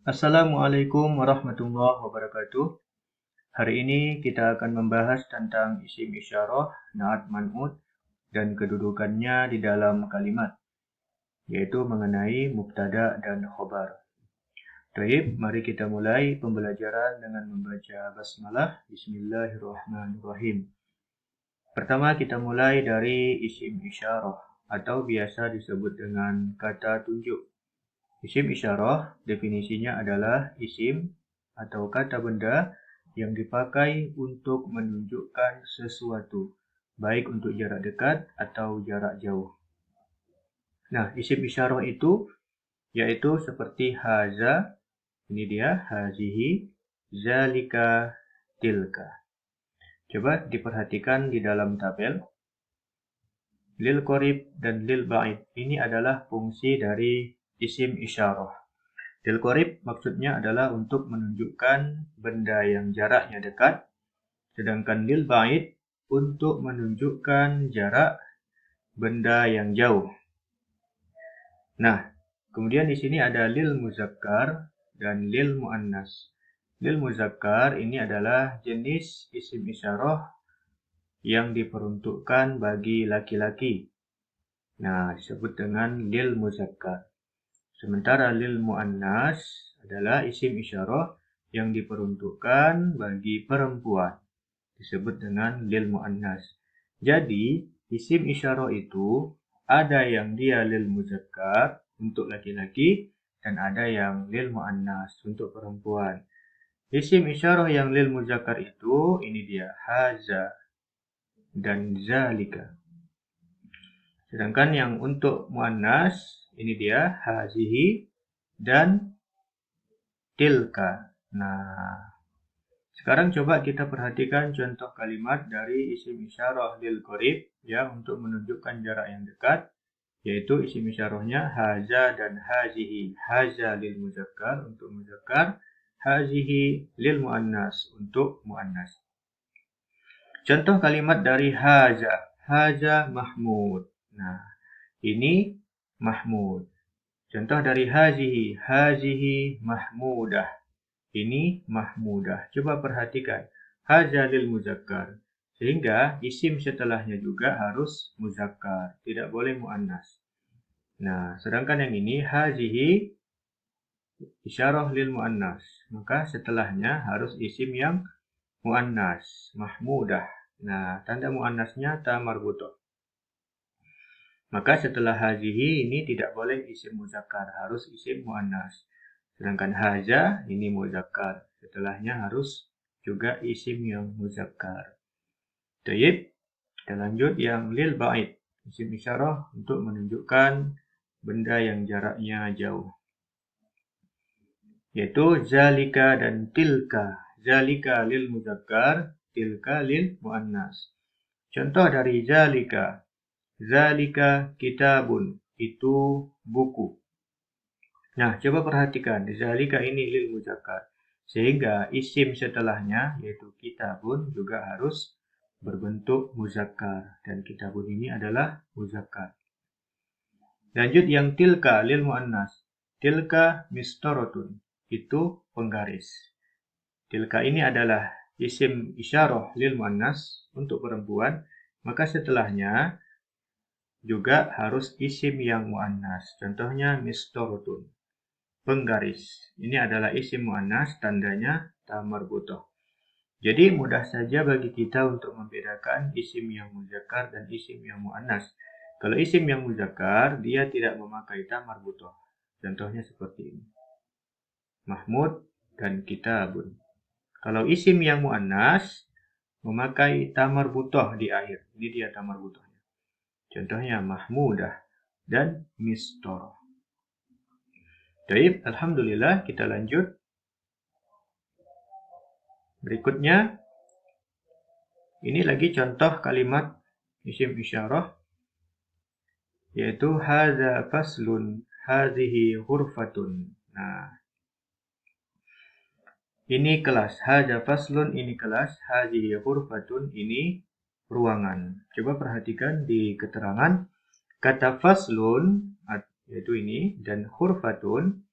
Assalamualaikum warahmatullahi wabarakatuh. Hari ini kita akan membahas tentang isim isyarah, na'at man'ut, dan kedudukannya di dalam kalimat, yaitu mengenai mubtada dan khobar. Baik, mari kita mulai pembelajaran dengan membaca basmalah. Bismillahirrahmanirrahim. Pertama kita mulai dari isim isyarah, atau biasa disebut dengan kata tunjuk. Isim isyarah definisinya adalah isim atau kata benda yang dipakai untuk menunjukkan sesuatu, baik untuk jarak dekat atau jarak jauh. Nah, isim isyarah itu yaitu seperti haza, ini dia, hazihi, zalika, tilka. Coba diperhatikan di dalam tabel. Lil qorib dan lil ba'id ini adalah fungsi dari isim isyarah. Lil qorib maksudnya adalah untuk menunjukkan benda yang jaraknya dekat, sedangkan lil ba'id untuk menunjukkan jarak benda yang jauh. Nah, kemudian di sini ada lil muzakkar dan lil muannas. Lil muzakkar ini adalah jenis isim isyarah yang diperuntukkan bagi laki-laki. Nah, disebut dengan lil muzakkar. Sementara lil muannas adalah isim isyarah yang diperuntukkan bagi perempuan. Disebut dengan lil muannas. Jadi, isim isyarah itu ada yang dia lil muzakkar untuk laki-laki dan ada yang lil muannas untuk perempuan. Isim isyarah yang lil muzakkar itu ini dia haza dan zalika. Sedangkan yang untuk muannas ini dia hazihi dan tilka. Nah, sekarang coba kita perhatikan contoh kalimat dari isim isyarah lil qorib yang untuk menunjukkan jarak yang dekat, yaitu isim isyarahnya haza dan hazihi. Haza lil muzakkar untuk muzakkar, hazihi lil muannas untuk muannas. Contoh kalimat dari haza. Haza Mahmud. Nah, ini Mahmud. Contoh dari hazihi. Hazihi Mahmudah. Ini Mahmudah. Coba perhatikan. Haza lil muzakkar. Sehingga isim setelahnya juga harus muzakkar. Tidak boleh muannas. Nah, sedangkan yang ini hazihi isyarah lil muannas. Maka setelahnya harus isim yang muannas. Mahmudah. Nah, tanda muannasnya ta marbutoh. Maka setelah hazihi ini tidak boleh isim muzakkar, harus isim muannas. Sedangkan haza ini muzakkar, setelahnya harus juga isim yang muzakkar. Tayyib, kita lanjut yang lil ba'id. Isim isyarah untuk menunjukkan benda yang jaraknya jauh. Yaitu zalika dan tilka. Zalika lil muzakkar, tilka lil muannas. Contoh dari zalika. Zalika kitabun, itu buku. Nah, coba perhatikan, zalika ini lil muzakkar. Sehingga isim setelahnya, yaitu kitabun, juga harus berbentuk muzakkar. Dan kitabun ini adalah muzakkar. Lanjut yang tilka lil muannas. Tilka mistorotun, itu penggaris. Tilka ini adalah isim isyarah lil muannas untuk perempuan, maka setelahnya juga harus isim yang muannas. Contohnya mistorotun, penggaris. Ini adalah isim muannas, tandanya ta marbutoh. Jadi mudah saja bagi kita untuk membedakan isim yang muzakkar dan isim yang muannas. Kalau isim yang muzakkar, dia tidak memakai ta marbutoh. Contohnya seperti ini. Mahmud dan kitabun. Kalau isim yang muannas, memakai ta marbutoh di akhir. Ini dia ta marbutohnya. Contohnya Mahmudah dan Mistoroh. Baik, alhamdulillah, kita lanjut. Berikutnya, ini lagi contoh kalimat isim isyarah, yaitu hadza faslun, hadhihi ghurfatun. Nah, ini kelas. Hadza faslun, ini kelas. Hadhihi ghurfatun, ini ruangan. Coba perhatikan di keterangan. Kata faslun, yaitu ini, dan ghurfatun,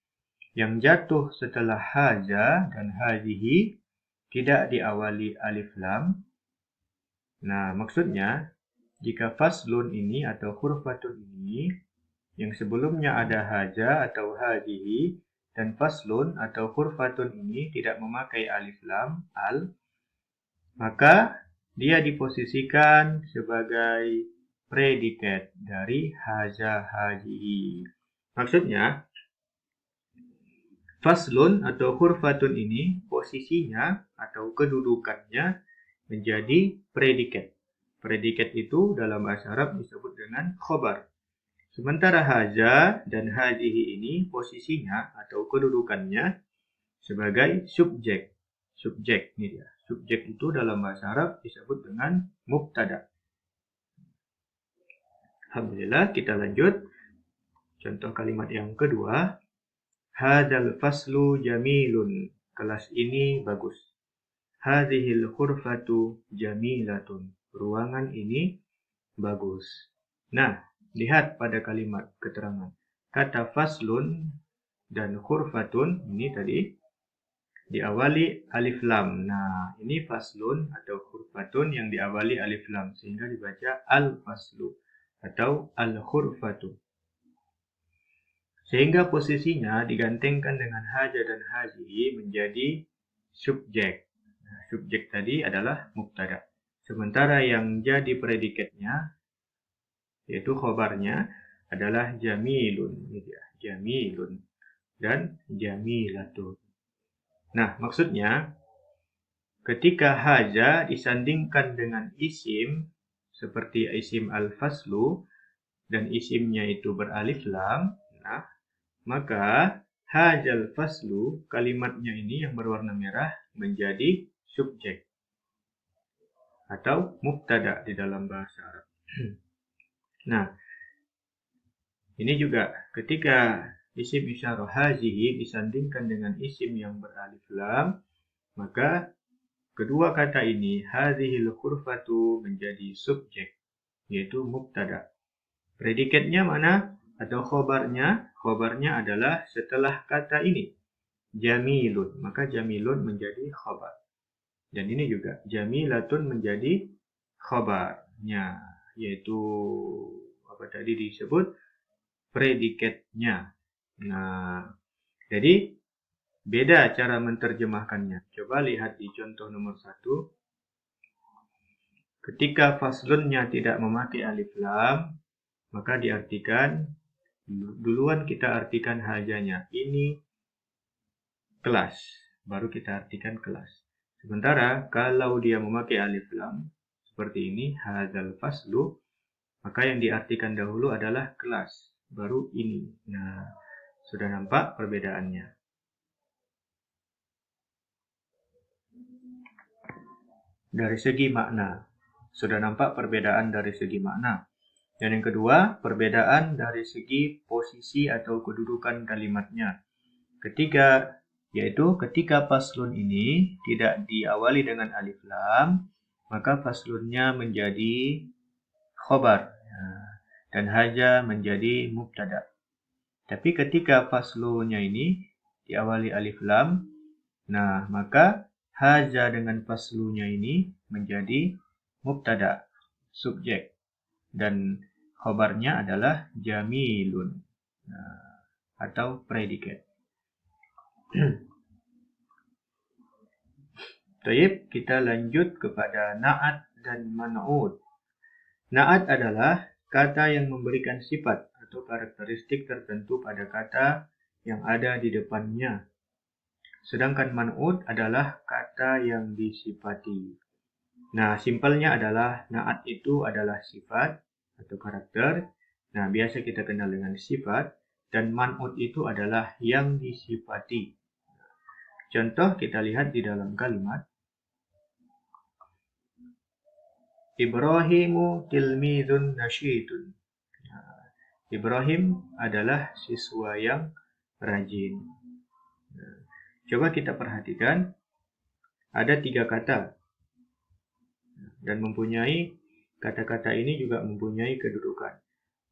Yang jatuh setelah haza dan hazihi tidak diawali alif lam. Nah, maksudnya jika faslun ini atau hurfatun ini yang sebelumnya ada haza atau hazihi dan faslun atau hurfatun ini tidak memakai alif lam al, maka dia diposisikan sebagai predikat dari haza hazihi. Maksudnya faslun atau hurfatun ini posisinya atau kedudukannya menjadi predikat. Predikat itu dalam bahasa Arab disebut dengan khobar. Sementara haza dan hazihi ini posisinya atau kedudukannya sebagai subjek. Subjek ini dia. Subjek itu dalam bahasa Arab disebut dengan mubtada. Alhamdulillah, kita lanjut. Contoh kalimat yang kedua. Hadzal faslu jamilun. Kelas ini bagus. Hadzihil khurfatu jamilatun. Ruangan ini bagus. Nah, lihat pada kalimat keterangan. Kata faslun dan khurfatun ini tadi diawali alif lam. Nah, ini faslun atau khurfatun yang diawali alif lam sehingga dibaca al-faslu atau al-khurfatu. Sehingga posisinya digantengkan dengan haja dan haji menjadi subjek. Nah, subjek tadi adalah mubtada. Sementara yang jadi predikatnya yaitu khobarnya adalah jamilun, jamilun dan jamilatun. Nah, maksudnya ketika haja disandingkan dengan isim seperti isim al-faslu dan isimnya itu beralif lam, nah, maka hajal faslu kalimatnya ini yang berwarna merah menjadi subjek atau mubtada di dalam bahasa Arab. Nah, ini juga ketika isim isyarah hazihi disandingkan dengan isim yang beralif lam, maka kedua kata ini hazihil khurfatu menjadi subjek, yaitu mubtada. Predikatnya mana? Atau khobarnya? Khobarnya adalah setelah kata ini. Jamilun. Maka jamilun menjadi khobar. Dan ini juga jamilatun menjadi khobarnya. Yaitu apa tadi disebut? Predikatnya. Nah, jadi beda cara menerjemahkannya. Coba lihat di contoh nomor 1. Ketika faslunnya tidak memakai alif lam, maka diartikan, duluan kita artikan hajanya. Ini kelas. Baru kita artikan kelas. Sementara kalau dia memakai alif lam, seperti ini, hadzal faslu, maka yang diartikan dahulu adalah kelas. Baru ini. Nah, sudah nampak perbedaannya. Dari segi makna. Sudah nampak perbedaan dari segi makna. Dan yang kedua, perbedaan dari segi posisi atau kedudukan kalimatnya. Ketiga, yaitu ketika faslun ini tidak diawali dengan alif lam, maka faslunnya menjadi khobar dan haja menjadi mubtada. Tapi ketika faslunnya ini diawali alif lam, nah maka haja dengan faslunya ini menjadi mubtada, subjek, dan khobarnya adalah jamilun atau predikat. Baik, kita lanjut kepada na'at dan man'ud. Na'at adalah kata yang memberikan sifat atau karakteristik tertentu pada kata yang ada di depannya. Sedangkan man'ud adalah kata yang disifati. Nah, simpelnya adalah na'at itu adalah sifat atau karakter. Nah, biasa kita kenal dengan sifat. Dan man'ud itu adalah yang disifati. Contoh kita lihat di dalam kalimat. Ibrahimu tilmidun nasyidun. Nah, Ibrahim adalah siswa yang rajin. Nah, coba kita perhatikan. Ada 3 kata. Dan mempunyai kata-kata ini juga mempunyai kedudukan.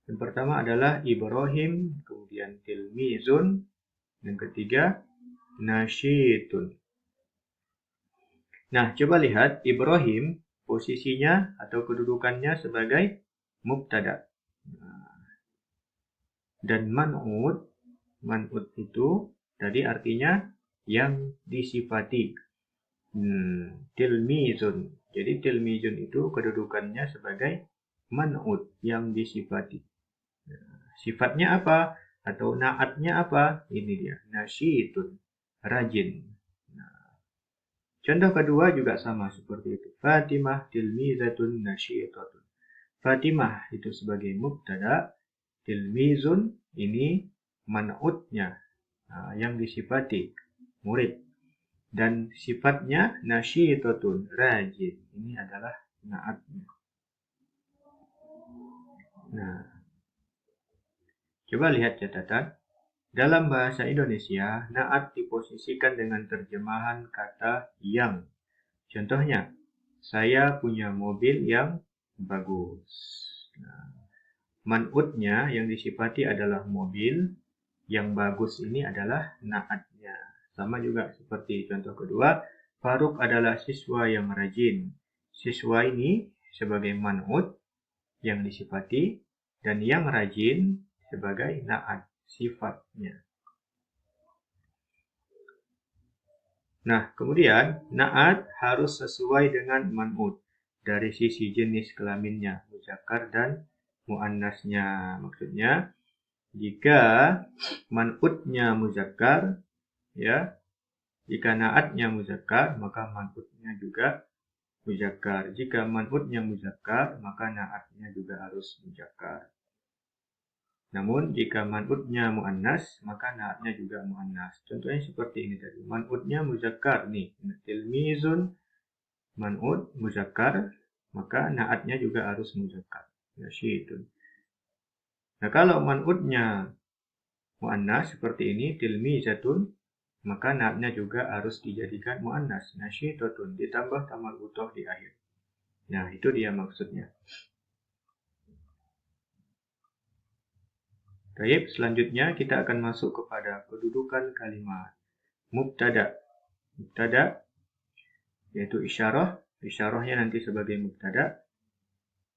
Yang pertama adalah Ibrahim, kemudian tilmizun, Yang ketiga, nasyitun. Nah, coba lihat Ibrahim posisinya atau kedudukannya sebagai mubtada. Dan man'ut itu tadi artinya yang disifati. Tilmizun. Jadi tilmizun itu kedudukannya sebagai man'ut yang disifati. Sifatnya apa? Atau naatnya apa? Ini dia, nasyitun, rajin. Contoh kedua juga sama seperti itu. Fatimah tilmizatun nasyitatun. Fatimah itu sebagai mubtada, tilmizun ini man'utnya yang disifati murid. Dan sifatnya nasyitatun, rajin. Ini adalah naatnya. Nah, coba lihat catatan. Dalam bahasa Indonesia, naat diposisikan dengan terjemahan kata yang. Contohnya, saya punya mobil yang bagus. Nah, man'utnya yang disifati adalah mobil, yang bagus ini adalah naatnya. Sama juga seperti contoh kedua, Faruk adalah siswa yang rajin. Siswa ini sebagai man'ut yang disifati, dan yang rajin sebagai naat sifatnya. Nah, kemudian naat harus sesuai dengan man'ut dari sisi jenis kelaminnya, muzakkar dan muannasnya. Maksudnya, jika man'utnya muzakkar, ya, jika naatnya muzakkar, maka man'utnya juga muzakkar. Jika man'utnya muzakkar, maka naatnya juga harus muzakkar. Namun jika man'utnya muannas, maka naatnya juga muannas. Contohnya seperti ini tadi. Man'utnya muzakkar nih. Tilmizun man'ut muzakkar, maka naatnya juga harus muzakkar. Nasyitun. Nah, kalau man'utnya muannas seperti ini, tilmizatun, maka naatnya juga harus dijadikan muannas. Nasyitatun ditambah tamal utuh di akhir. Nah, itu dia maksudnya. Baik, selanjutnya kita akan masuk kepada kedudukan kalimat. Mubtada. Mubtada yaitu isyarah. Isyarahnya nanti sebagai mubtada.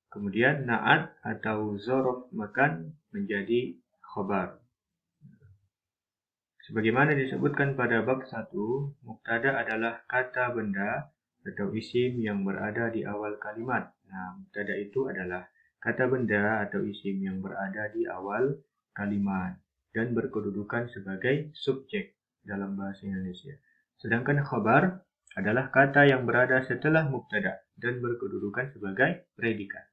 Kemudian naat atau zorof makan menjadi khobar. Sebagaimana disebutkan pada bab 1, mubtada adalah kata benda atau isim yang berada di awal kalimat. Nah, mubtada itu adalah kata benda atau isim yang berada di awal kalimat dan berkedudukan sebagai subjek dalam bahasa Indonesia. Sedangkan khabar adalah kata yang berada setelah mubtada dan berkedudukan sebagai predikat.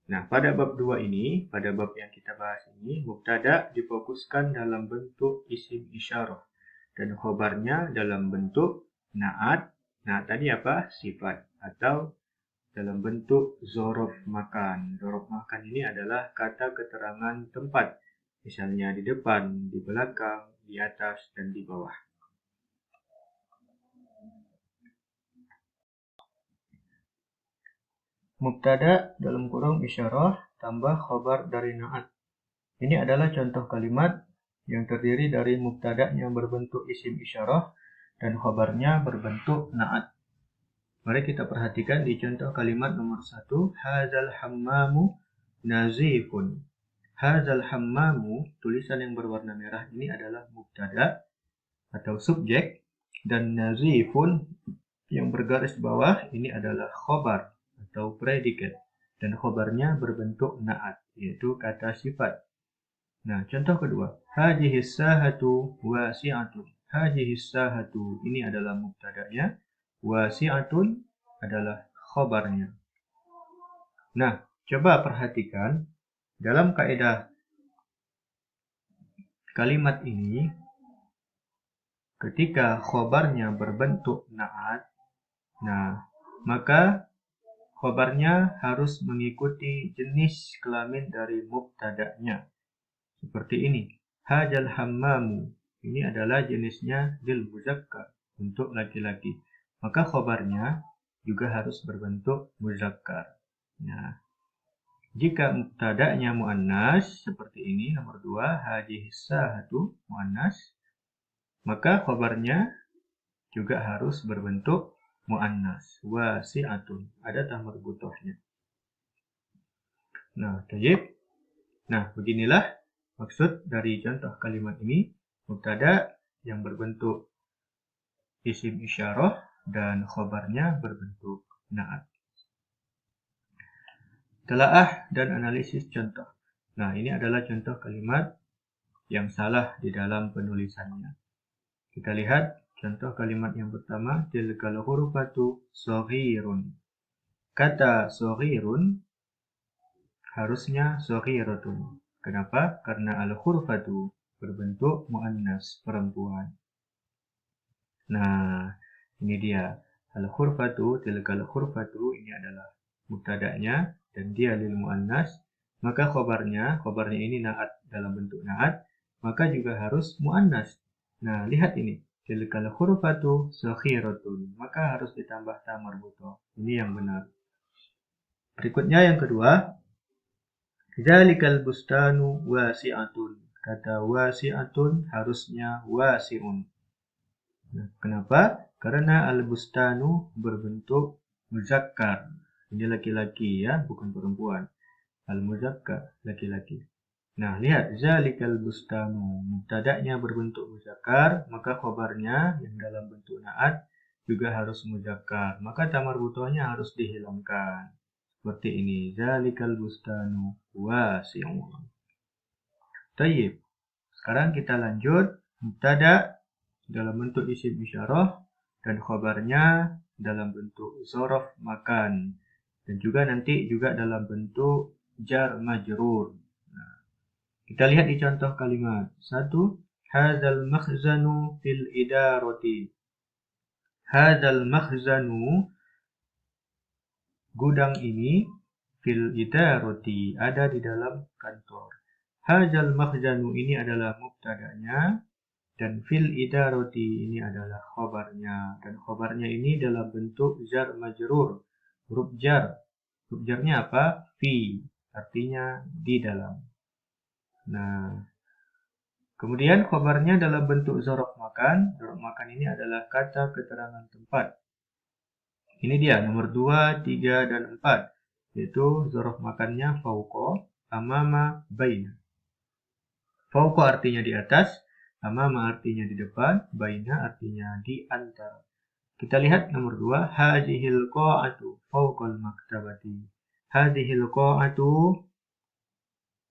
Nah, pada bab 2 ini, pada bab yang kita bahas ini, mubtada difokuskan dalam bentuk isim isyarah dan khabarnya dalam bentuk naat. Nah, tadi apa? Sifat atau dalam bentuk zorof makan. Zorof makan ini adalah kata keterangan tempat. Misalnya di depan, di belakang, di atas, dan di bawah. Mubtada dalam kurung isyarah tambah khabar dari naat. Ini adalah contoh kalimat yang terdiri dari mubtada'nya berbentuk isim isyarah dan khabarnya berbentuk naat. Mari kita perhatikan di contoh kalimat nomor 1. Hadzal hammamu nazifun. Hadzal hammamu, tulisan yang berwarna merah ini adalah mubtada atau subjek, dan nazifun yang bergaris bawah ini adalah khobar atau predikat, dan khobarnya berbentuk naat, yaitu kata sifat. Nah, contoh kedua, hadhis sahatu wasi'atun. Hadhis sahatu ini adalah mubtada'nya, wasi'atun adalah khobarnya. Nah, coba perhatikan dalam kaidah kalimat ini, ketika khobarnya berbentuk naat, nah, maka khobarnya harus mengikuti jenis kelamin dari mubtada'nya. Seperti ini. Hadzal hammamu. Ini adalah jenisnya lil muzakkar, untuk laki-laki. Maka khobarnya juga harus berbentuk muzakkar. Nah, jika mubtada'nya muannas seperti ini, nomor 2, hadhis sahatu muannas, maka khabarnya juga harus berbentuk muannas. Wasi'atun. Ada ta marbutohnya. Nah, tayyib. Nah, beginilah maksud dari contoh kalimat ini. Mubtada yang berbentuk isim isyarah dan khabarnya berbentuk na'at. Telaah dan analisis contoh. Nah, ini adalah contoh kalimat yang salah di dalam penulisannya. Kita lihat contoh kalimat yang pertama, tilkal hurufatu shaghirun. Kata shaghirun harusnya shaghiratun. Kenapa? Karena al-hurufatu berbentuk muannas, perempuan. Nah, ini dia. Al-hurufatu, tilkal hurufatu ini adalah mubtada'nya dan dia lil muannas. Maka khabarnya ini na'at dalam bentuk na'at, maka juga harus muannas. Nah, lihat ini. Tilkal hurufatu shaghiratun. Maka harus ditambah ta marbutoh. Ini yang benar. Berikutnya yang kedua, zalikal bustanu wasi'atun. Kata wasi'atun harusnya wasi'un. Nah, kenapa? Karena al-bustanu berbentuk muzakkar. Ini laki-laki ya, bukan perempuan. Al-muzakkar, laki-laki. Nah, lihat. Zalikal bustanu. Mubtada'nya berbentuk muzakkar, maka khabarnya yang dalam bentuk na'at juga harus muzakkar. Maka ta marbutohnya harus dihilangkan. Seperti ini. Zalikal bustanu wasi'un. Tayyib. Sekarang kita lanjut. Mubtada' dalam bentuk isim isyarah dan khabarnya dalam bentuk dzaraf makan. Dan juga nanti juga dalam bentuk jar majrur. Nah, kita lihat di contoh kalimat. 1. Hadzal makhzanu fil idarati. Hadzal makhzanu, gudang ini, fil idarati, ada di dalam kantor. Hadzal makhzanu ini adalah mubtada'nya dan fil idarati ini adalah khabarnya. Dan khabarnya ini dalam bentuk jar majrur, huruf jar. Huruf jarnya apa? Fi, artinya di dalam. Nah, kemudian khabarnya dalam bentuk dzaraf makan. Dzaraf makan ini adalah kata keterangan tempat. Ini dia nomor 2, 3, dan 4. Yaitu dzaraf makannya fauqa, amama, baina. Fauqa artinya di atas, amama artinya di depan, baina artinya di antara. Kita lihat nomor 2, hadhil qa'atu fauqal maktabati. Hadhil qa'atu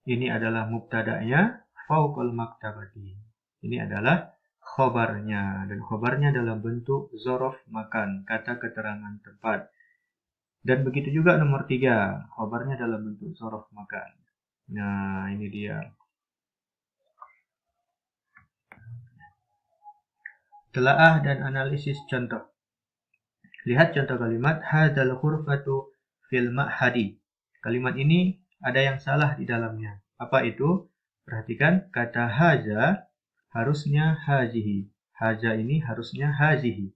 ini adalah mubtada'nya, fauqal maktabati. Ini adalah khabarnya, dan khabarnya dalam bentuk dzaraf makan, kata keterangan tempat. Dan begitu juga nomor 3, khabarnya dalam bentuk dzaraf makan. Nah, ini dia. Telaah dan analisis contoh. Lihat contoh kalimat hadzal hurfatu fil ma'hadi. Kalimat ini ada yang salah di dalamnya. Apa itu? Perhatikan kata haza harusnya hazihi. Haza ini harusnya hazihi.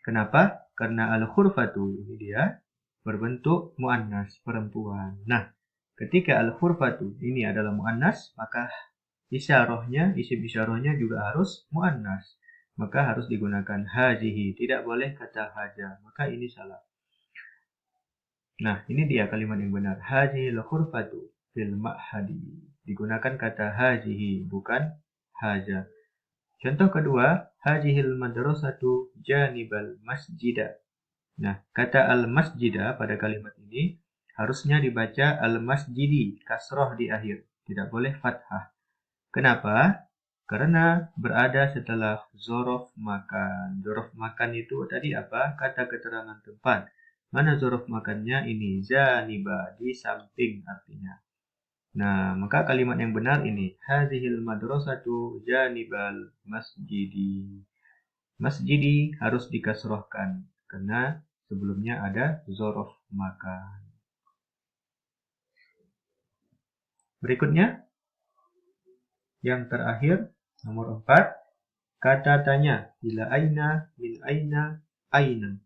Kenapa? Karena al-hurfatu ini dia berbentuk muannas, perempuan. Nah, ketika al-hurfatu ini adalah muannas, maka isyarahnya, isim isyarahnya juga harus muannas. Maka harus digunakan hazihi, tidak boleh kata haja. Maka ini salah. Nah, ini dia kalimat yang benar. Hazihil khurfatu fil ma'hadi. Digunakan kata hazihi, bukan haja. Contoh kedua, hazihil madrasatu janibal masjidah. Nah, kata al-masjidah pada kalimat ini harusnya dibaca al-masjidi, kasroh di akhir. Tidak boleh fathah. Kenapa? Karena berada setelah dzaraf makan. Dzaraf makan itu tadi apa? Kata keterangan tempat. Mana dzaraf makannya? Ini zaniba, di samping artinya. Nah, maka kalimat yang benar ini. Hazihil madrasatu janibal masjidi. Masjidi harus dikasrohkan. Karena sebelumnya ada dzaraf makan. Berikutnya. Yang terakhir. Nomor 4, kata tanya, ila aina, min aina, aina.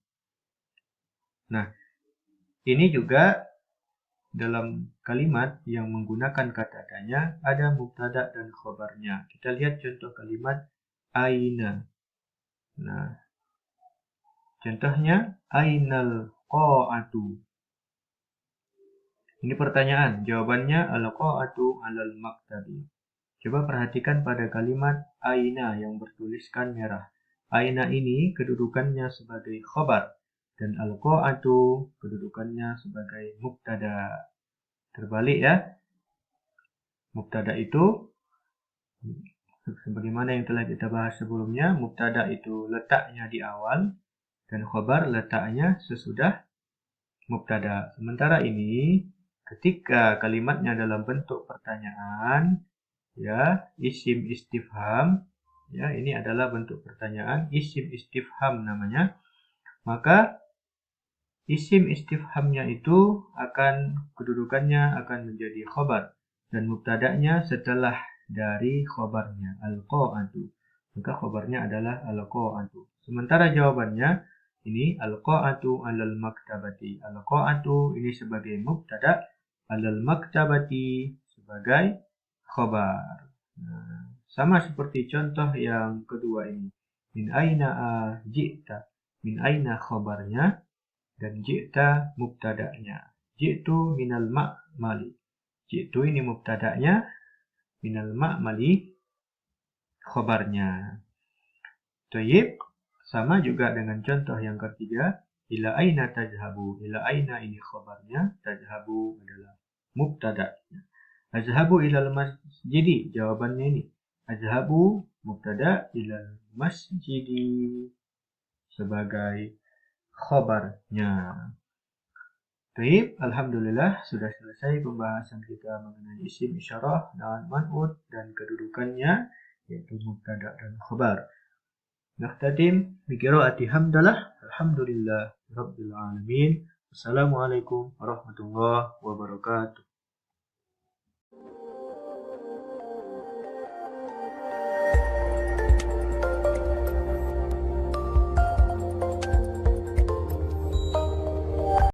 Nah, ini juga dalam kalimat yang menggunakan kata tanya, ada mubtada dan khabarnya. Kita lihat contoh kalimat aina. Nah, contohnya ainal qa'atu. Ini pertanyaan, jawabannya al-qa'atu 'alal maktabi. Coba perhatikan pada kalimat aina yang bertuliskan merah. Aina ini kedudukannya sebagai khobar dan al-qa'atu kedudukannya sebagai mubtada. Terbalik ya. Mubtada itu sebagaimana yang telah kita bahas sebelumnya, mubtada itu letaknya di awal dan khobar letaknya sesudah mubtada. Sementara ini ketika kalimatnya dalam bentuk pertanyaan, ya, isim istifham, ya, ini adalah bentuk pertanyaan, isim istifham namanya, maka isim istifhamnya itu kedudukannya akan menjadi khobar dan mubtada'nya setelah dari khobarnya al-qa'atu. Maka khobarnya adalah al-qa'atu. Sementara jawabannya ini al-qa'atu 'alal maktabati. Al-qa'atu ini sebagai mubtada, alal maktabati sebagai khobar. Nah, sama seperti contoh yang kedua ini. Min aina ji'ta. Min aina khobarnya dan ji'ta mubtada'nya. Ji'tu minal ma'mali. Ji'tu ini mubtada'nya, minal ma'mali khobarnya. Tayyib, sama juga dengan contoh yang ketiga. Ila aina tajhabu. Ila aina ini khobarnya, tajhabu adalah mubtada'nya. Azhabu ilal masjidi, jawabannya ini. Azhabu mubtada ilal masjidi sebagai khobarnya. Baik, alhamdulillah sudah selesai pembahasan kita mengenai isim isyarah, na'at man'ut dan kedudukannya yaitu mubtada dan khabar. Nakhtatim bi qiraati hamdalah, alhamdulillah rabbil alamin. Wassalamualaikum warahmatullahi wabarakatuh.